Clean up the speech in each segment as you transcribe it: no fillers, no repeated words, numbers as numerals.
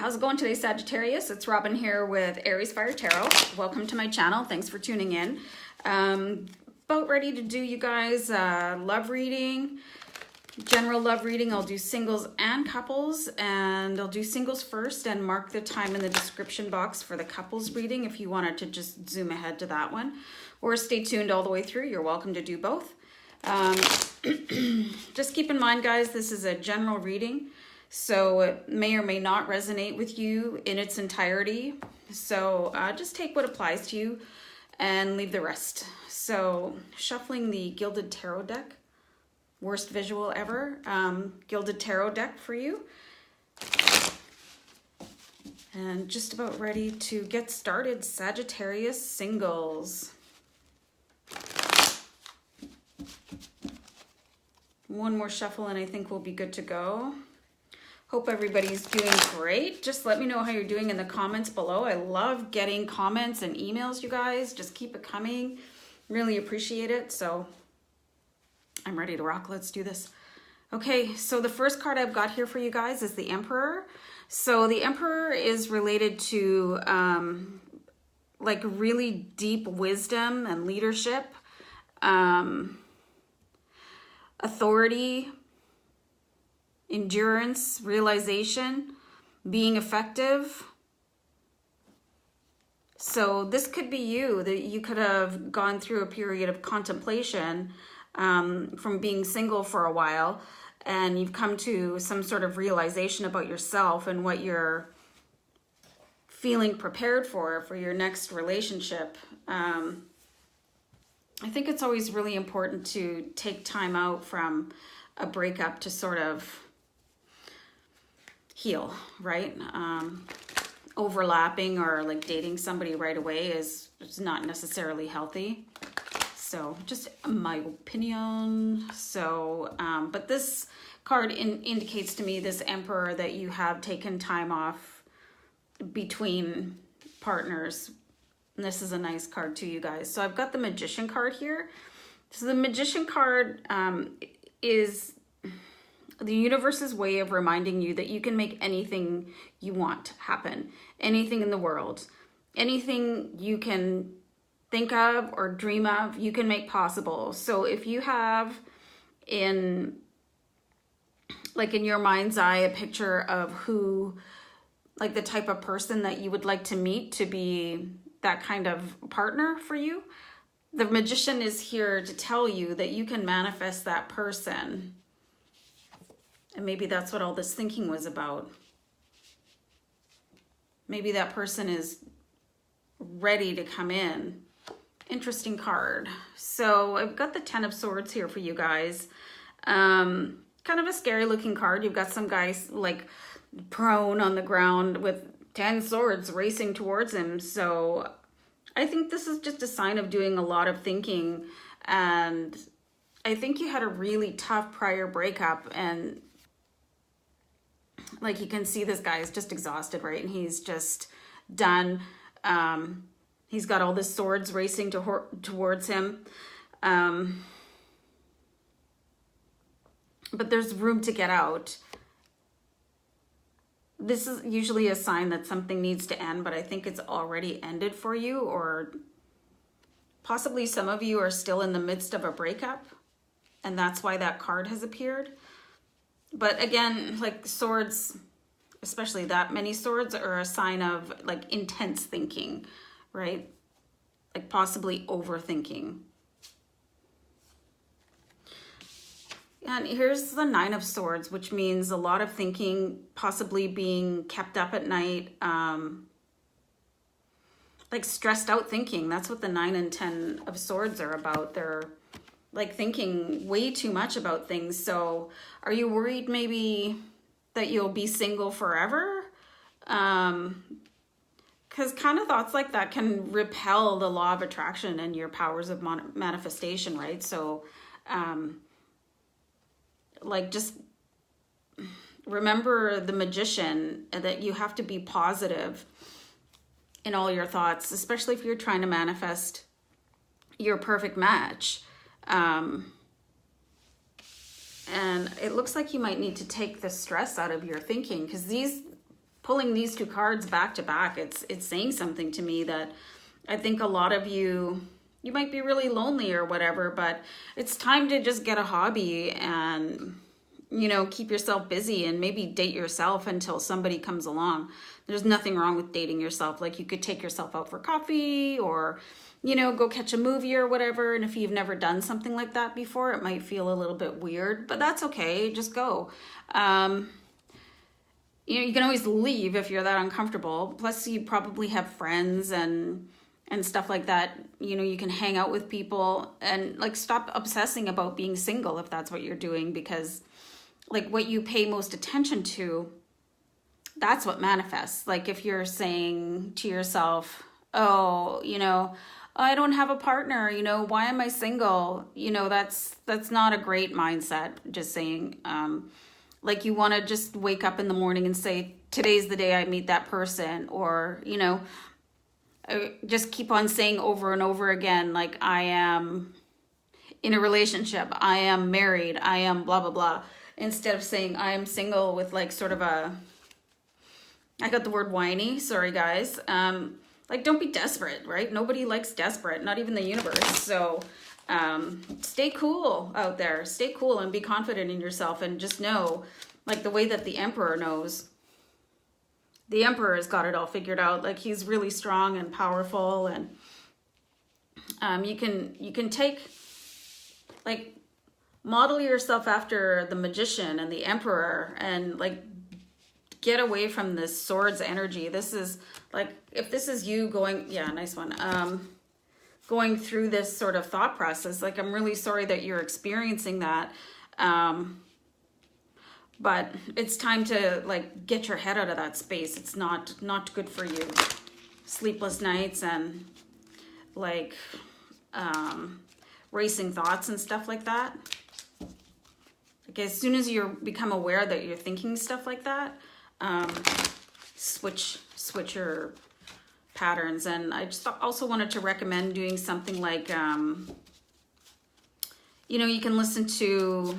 how's it going today, Sagittarius? It's Robin here with AriesFireTarot. Welcome to my channel. Thanks for tuning in. About ready to do you guys love reading, general love reading. I'll do singles and couples, and I'll do singles first and mark the time in the description box for the couples reading if you wanted to just zoom ahead to that one, or stay tuned all the way through. You're welcome to do both. Just keep in mind, guys, this is a general reading, so it may or may not resonate with you in its entirety. So just take what applies to you and leave the rest. So shuffling the Gilded Tarot deck, worst visual ever, Gilded Tarot deck for you. And just about ready to get started, Sagittarius singles. One more shuffle and I think we'll be good to go. Hope everybody's doing great. Just let me know how you're doing in the comments below. I love getting comments and emails, you guys. Just keep it coming. Really appreciate it. So I'm ready to rock. Let's do this. Okay, so the first card I've got here for you guys is the Emperor. So the Emperor is related to like really deep wisdom and leadership, authority, endurance, realization, being effective. So this could be you, that you could have gone through a period of contemplation from being single for a while, and you've come to some sort of realization about yourself and what you're feeling prepared for your next relationship. I think it's always really important to take time out from a breakup to sort of heal, right? Overlapping or like dating somebody right away is not necessarily healthy. So just my opinion. So, but this card indicates to me, this Emperor, that you have taken time off between partners. And this is a nice card too, you guys. So I've got the Magician card here. So the Magician card is the universe's way of reminding you that you can make anything you want happen. Anything in the world. Anything you can think of or dream of, you can make possible. So if you have in your mind's eye a picture of who, like the type of person that you would like to meet to be that kind of partner for you, the Magician is here to tell you that you can manifest that person. And maybe that's what all this thinking was about. Maybe that person is ready to come in. Interesting card. So I've got the Ten of Swords here for you guys. Kind of a scary looking card. You've got some guys like prone on the ground with 10 swords racing towards him. So I think this is just a sign of doing a lot of thinking. And I think you had a really tough prior breakup, and like you can see this guy is just exhausted, right? And he's just done. He's got all the swords racing towards him. But there's room to get out. This is usually a sign that something needs to end, but I think it's already ended for you, or possibly some of you are still in the midst of a breakup, and that's why that card has appeared. But again, like swords, especially that many swords, are a sign of like intense thinking, right? Like possibly overthinking. And here's the Nine of Swords, which means a lot of thinking, possibly being kept up at night, like stressed out thinking. That's what the 9 and 10 of Swords are about. They're like thinking way too much about things. So are you worried maybe that you'll be single forever? Because kind of thoughts like that can repel the law of attraction and your powers of manifestation, right? So like just remember the Magician, that you have to be positive in all your thoughts, especially if you're trying to manifest your perfect match. And it looks like you might need to take the stress out of your thinking, because these pulling these two cards back to back, it's saying something to me that I think a lot of you might be really lonely or whatever, but it's time to just get a hobby and, you know, keep yourself busy and maybe date yourself until somebody comes along. There's nothing wrong with dating yourself. Like, you could take yourself out for coffee or, you know, go catch a movie or whatever. And if you've never done something like that before, it might feel a little bit weird, but that's okay. Just go. You know, you can always leave if you're that uncomfortable. Plus, you probably have friends and stuff like that. You know, you can hang out with people and like stop obsessing about being single if that's what you're doing, because like what you pay most attention to, that's what manifests. Like if you're saying to yourself, oh, you know, I don't have a partner, you know, why am I single? You know, that's not a great mindset. Just saying, like you want to just wake up in the morning and say, today's the day I meet that person, or, you know, just keep on saying over and over again, like, I am in a relationship, I am married, I am blah, blah, blah, instead of saying I am single with like sort of a, I got the word whiny, sorry guys. Like, don't be desperate, right? Nobody likes desperate, not even the universe. So stay cool out there, stay cool and be confident in yourself, and just know, like the way that the Emperor knows, the Emperor has got it all figured out. Like, he's really strong and powerful, and you can take, like, model yourself after the Magician and the Emperor, and like get away from this swords energy. This is like, if this is you going, yeah, nice one, going through this sort of thought process, like, I'm really sorry that you're experiencing that. But it's time to like get your head out of that space. It's not good for you. Sleepless nights and like racing thoughts and stuff like that. Like, as soon as you become aware that you're thinking stuff like that, switch your patterns. And I just also wanted to recommend doing something like, you know, you can listen to,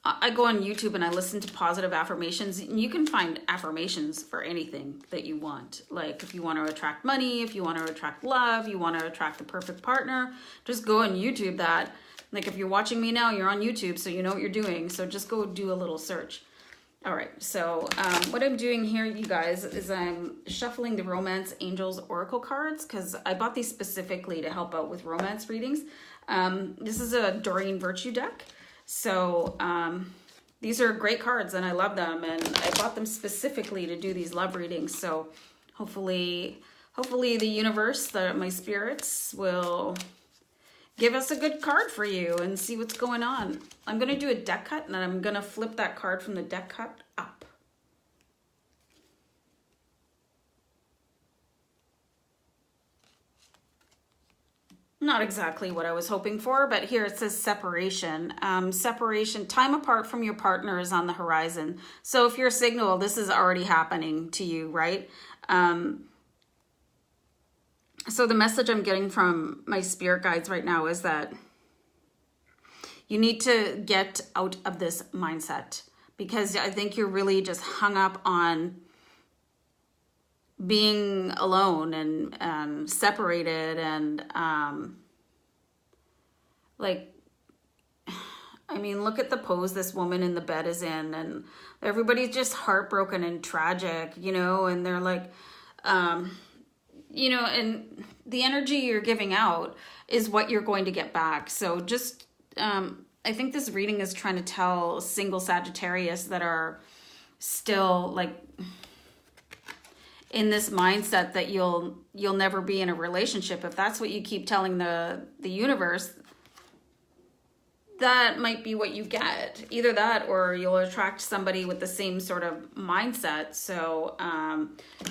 I go on YouTube and I listen to positive affirmations, and you can find affirmations for anything that you want. Like, if you want to attract money, if you want to attract love, you want to attract the perfect partner, just go and YouTube that. Like, if you're watching me now, you're on YouTube, so you know what you're doing. So just go do a little search. All right, so what I'm doing here, you guys, is I'm shuffling the Romance Angels Oracle cards, because I bought these specifically to help out with romance readings. This is a Doreen Virtue deck. So these are great cards and I love them, and I bought them specifically to do these love readings. So hopefully the universe, my spirits, will give us a good card for you and see what's going on. I'm going to do a deck cut, and I'm going to flip that card from the deck cut up. Not exactly what I was hoping for, but here it says separation. Separation, time apart from your partner is on the horizon. So if you're a signal, this is already happening to you, right? So the message I'm getting from my spirit guides right now is that you need to get out of this mindset, because I think you're really just hung up on being alone and separated, and like, I mean, look at the pose this woman in the bed is in, and everybody's just heartbroken and tragic, you know, and they're like, you know, and the energy you're giving out is what you're going to get back. So just, I think this reading is trying to tell single Sagittarius that are still like in this mindset that you'll never be in a relationship. If that's what you keep telling the universe, that might be what you get. Either that, or you'll attract somebody with the same sort of mindset. So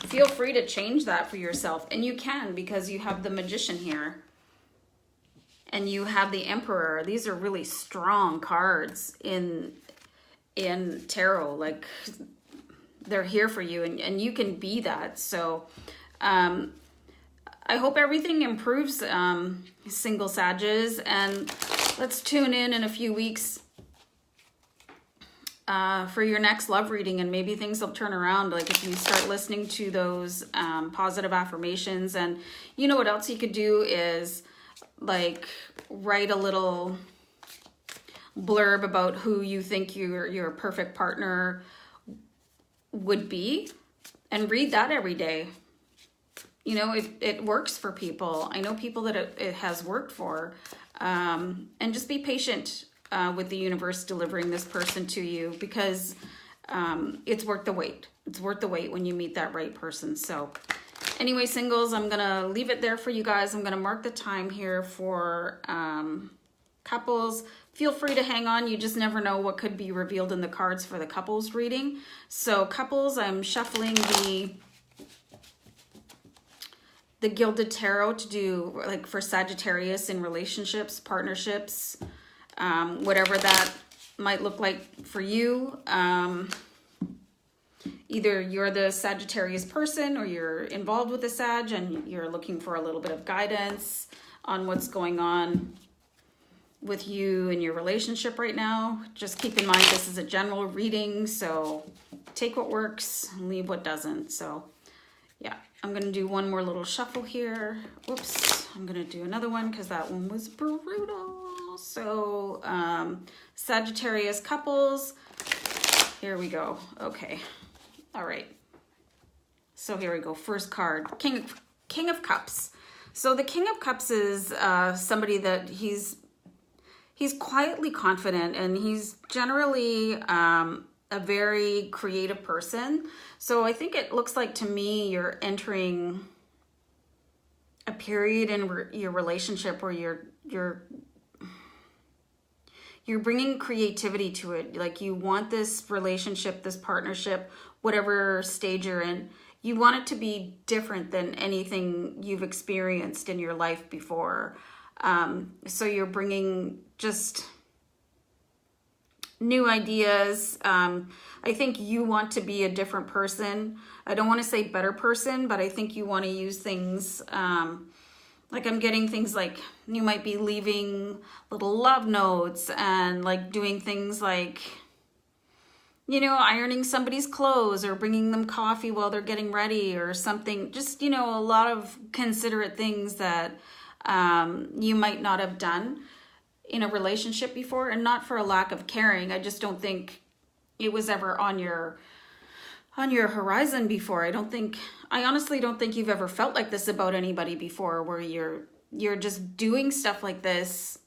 feel free to change that for yourself. And you can, because you have the Magician here. And you have the Emperor. These are really strong cards in tarot. Like, they're here for you, and you can be that. So I hope everything improves, single Sages, and let's tune in a few weeks for your next love reading, and maybe things will turn around. Like if you start listening to those positive affirmations. And you know what else you could do is like write a little blurb about who you think your perfect partner would be, and read that every day. You know, it works for people. I know people that it has worked for. And just be patient with the universe delivering this person to you, because it's worth the wait. It's worth the wait when you meet that right person. So anyway, singles, I'm going to leave it there for you guys. I'm going to mark the time here for couples. Feel free to hang on. You just never know what could be revealed in the cards for the couples reading. So couples, I'm shuffling the Gilded Tarot to do like for Sagittarius in relationships, partnerships, whatever that might look like for you. Either you're the Sagittarius person or you're involved with a Sag and you're looking for a little bit of guidance on what's going on with you and your relationship right now. Just keep in mind this is a general reading, so take what works, leave what doesn't. So yeah, I'm going to do one more little shuffle here. Whoops, I'm going to do another one because that one was brutal. So Sagittarius couples, here we go. Okay, all right. So here we go. First card, King of Cups. So the King of Cups is somebody that he's quietly confident, and he's generally a very creative person. So I think it looks like to me you're entering a period in your relationship where you're bringing creativity to it. Like you want this relationship, this partnership, whatever stage you're in, you want it to be different than anything you've experienced in your life before. So you're bringing just new ideas. I think you want to be a different person. I don't want to say better person, but I think you want to use things, like I'm getting things like you might be leaving little love notes and like doing things like, you know, ironing somebody's clothes or bringing them coffee while they're getting ready or something. Just, you know, a lot of considerate things that you might not have done in a relationship before, and not for a lack of caring. I just don't think it was ever on your horizon before. I honestly don't think you've ever felt like this about anybody before, where you're just doing stuff like this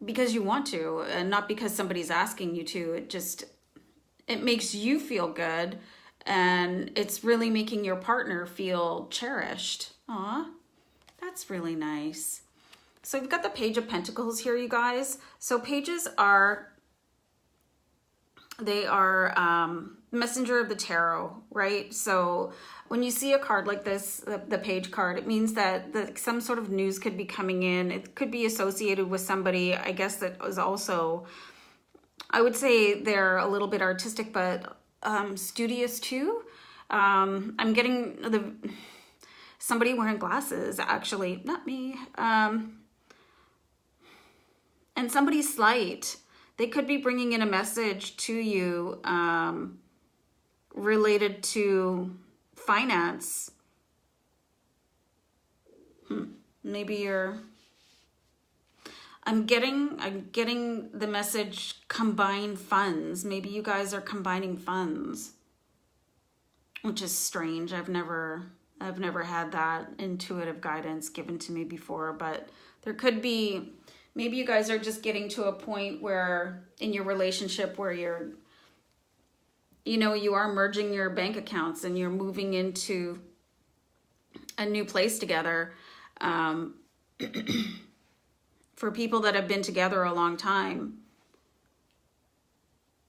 because you want to and not because somebody's asking you to. It makes you feel good, and it's really making your partner feel cherished. Aw, that's really nice. So we've got the Page of Pentacles here, you guys. So pages are messenger of the tarot, right? So when you see a card like this, the page card, it means that some sort of news could be coming in. It could be associated with somebody, I guess, that was also, I would say they're a little bit artistic, but studious too. I'm getting somebody wearing glasses, actually, not me. And somebody's slight. They could be bringing in a message to you related to finance. Maybe you're... I'm getting the message combine funds. Maybe you guys are combining funds, which is strange. I've never had that intuitive guidance given to me before, but there could be, maybe you guys are just getting to a point where in your relationship where you're, you know, you are merging your bank accounts and you're moving into a new place together. For people that have been together a long time.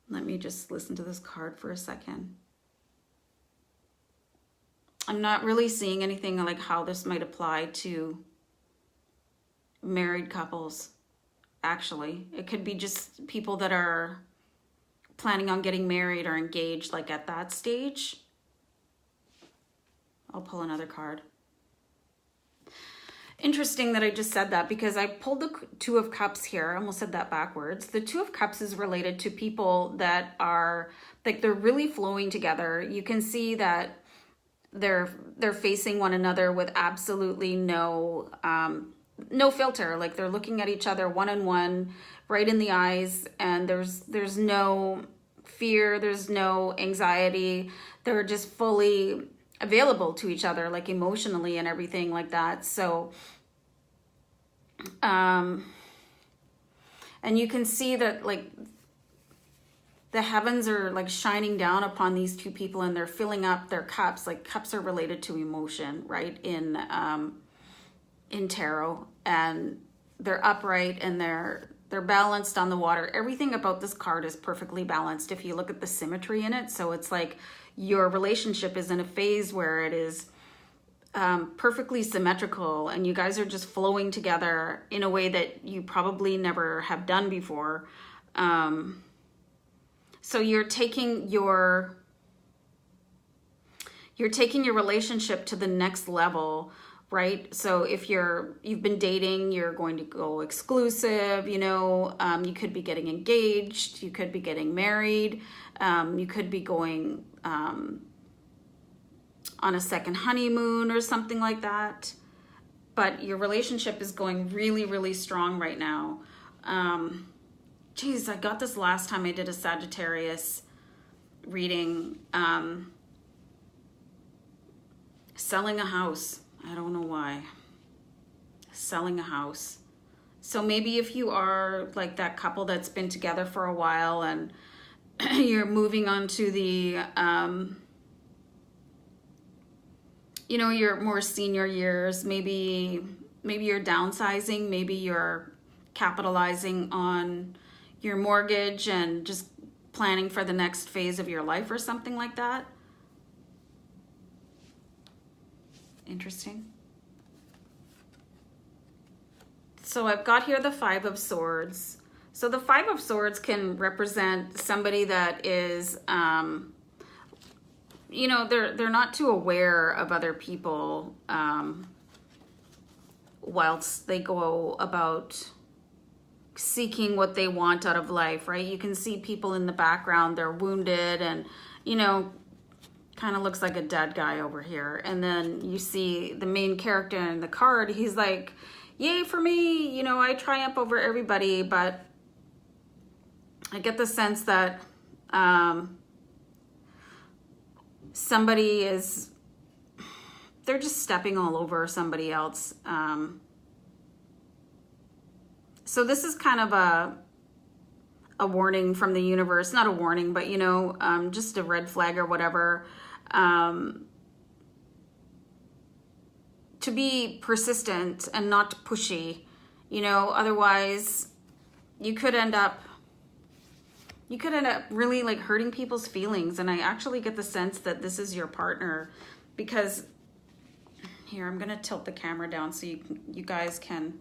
Let me just listen to this card for a second. I'm not really seeing anything like how this might apply to married couples, actually. It could be just people that are planning on getting married or engaged, like at that stage. I'll pull another card. interesting that I just said that, because I pulled the Two of Cups here. I almost said that backwards. The Two of Cups is related to people that are like, they're really flowing together. You can see that they're facing one another with absolutely no filter. Like, they're looking at each other one-on-one, right in the eyes, and there's no fear, there's no anxiety. They're just fully available to each other, like emotionally and everything like that. So and you can see that, like, the heavens are like shining down upon these two people, and they're filling up their cups. Like, cups are related to emotion, right, in tarot, and they're upright and they're balanced on the water. Everything about this card is perfectly balanced if you look at the symmetry in it. So it's like your relationship is in a phase where it is perfectly symmetrical, and you guys are just flowing together in a way that you probably never have done before. So you're taking your relationship to the next level, right? So if you've been dating, you're going to go exclusive, you know, you could be getting engaged, you could be getting married, you could be going on a second honeymoon or something like that. But your relationship is going really, really strong right now. Geez, I got this last time I did a Sagittarius reading. Selling a house. I don't know why. Selling a house. So maybe if you are like that couple that's been together for a while and you're moving on to the, you know, your more senior years, maybe you're downsizing, maybe you're capitalizing on your mortgage and just planning for the next phase of your life or something like that. Interesting. So I've got here the Five of Swords. So the Five of Swords can represent somebody that is, you know, they're not too aware of other people whilst they go about seeking what they want out of life, right? You can see people in the background, they're wounded and, you know, kind of looks like a dead guy over here. And then you see the main character in the card, he's like, yay for me, you know, I triumph over everybody. But I get the sense that somebody is, they're just stepping all over somebody else. So this is kind of a warning from the universe, not a warning, but, you know, just a red flag or whatever. To be persistent and not pushy, you know, otherwise you could end up really like hurting people's feelings. And I actually get the sense that this is your partner, because here, I'm gonna tilt the camera down so you guys can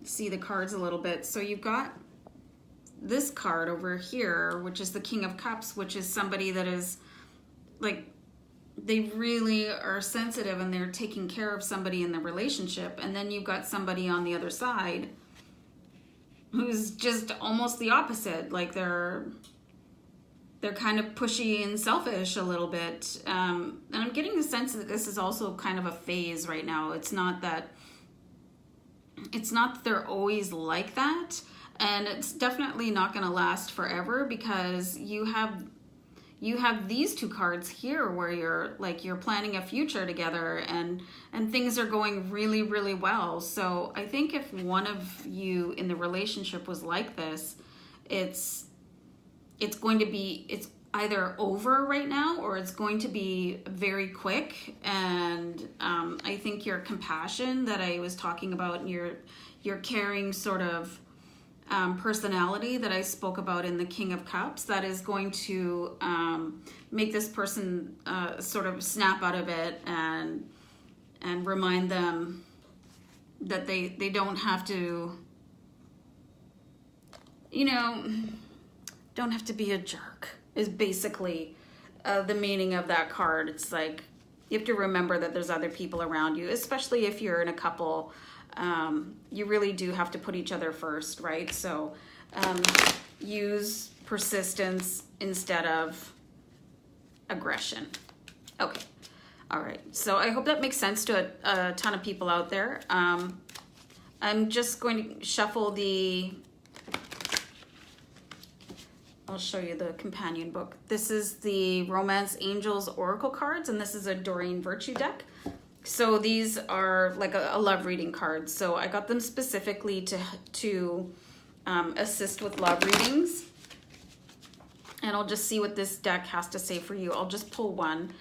see the cards a little bit. So you've got this card over here, which is the King of Cups, which is somebody that is like, they really are sensitive and they're taking care of somebody in the relationship. And then you've got somebody on the other side who's just almost the opposite. Like they're kind of pushy and selfish a little bit. And I'm getting the sense that this is also kind of a phase right now. It's not that they're always like that. And it's definitely not going to last forever, because you have these two cards here where you're planning a future together and things are going really, really well. So I think if one of you in the relationship was like this, it's either over right now or it's going to be very quick. And I think your compassion that I was talking about, and your caring sort of personality that I spoke about in the King of Cups, that is going to make this person sort of snap out of it and remind them that they don't have to, you know, don't have to be a jerk, is basically the meaning of that card. It's like, You have to remember that there's other people around you, especially if you're in a couple. You really do have to put each other first, right? So use persistence instead of aggression. Okay. All right. So I hope that makes sense to a ton of people out there. I'm just going to shuffle the... I'll show you the companion book. This is the Romance Angels Oracle cards, and this is a Doreen Virtue deck. So these are like a love reading card. So I got them specifically to assist with love readings. And I'll just see what this deck has to say for you. I'll just pull one,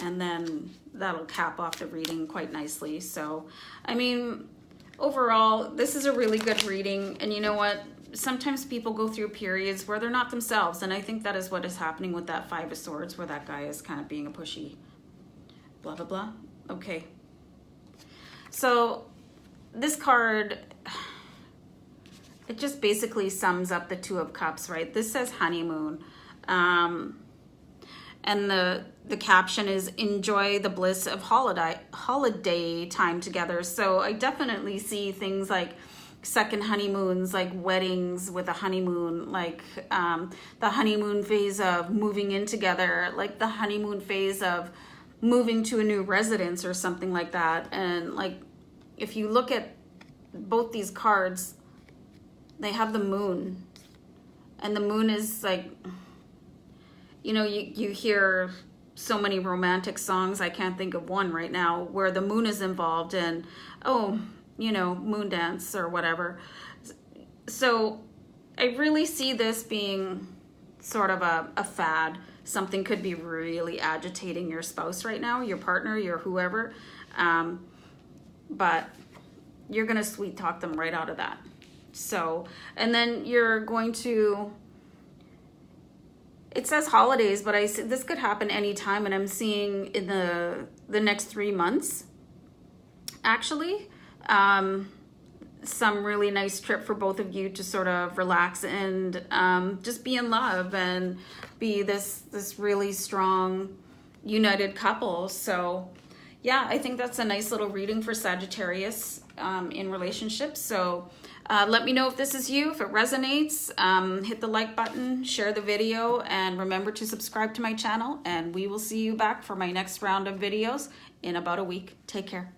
and then that'll cap off the reading quite nicely. So, I mean, overall, this is a really good reading. And you know what? Sometimes people go through periods where they're not themselves. And I think that is what is happening with that Five of Swords, where that guy is kind of being a pushy blah, blah, blah. Okay. So this card, it just basically sums up the Two of Cups, right? This says honeymoon. And the caption is enjoy the bliss of holiday time together. So I definitely see things like second honeymoons, like weddings with a honeymoon, like the honeymoon phase of moving in together, like the honeymoon phase of moving to a new residence or something like that. And like, if you look at both these cards, they have the moon, and the moon is like, you know, you hear so many romantic songs. I can't think of one right now where the moon is involved in, oh, you know, moon dance or whatever. So I really see this being sort of a fad. Something could be really agitating your spouse right now, your partner, your whoever. But you're going to sweet talk them right out of that. So, and then you're going to, it says holidays, but this could happen anytime. And I'm seeing in the next 3 months, actually, some really nice trip for both of you to sort of relax and just be in love and be this really strong, united couple. So yeah, I think that's a nice little reading for Sagittarius in relationships. So let me know if this is you, if it resonates. Hit the like button, share the video, and remember to subscribe to my channel. And we will see you back for my next round of videos in about a week. Take care.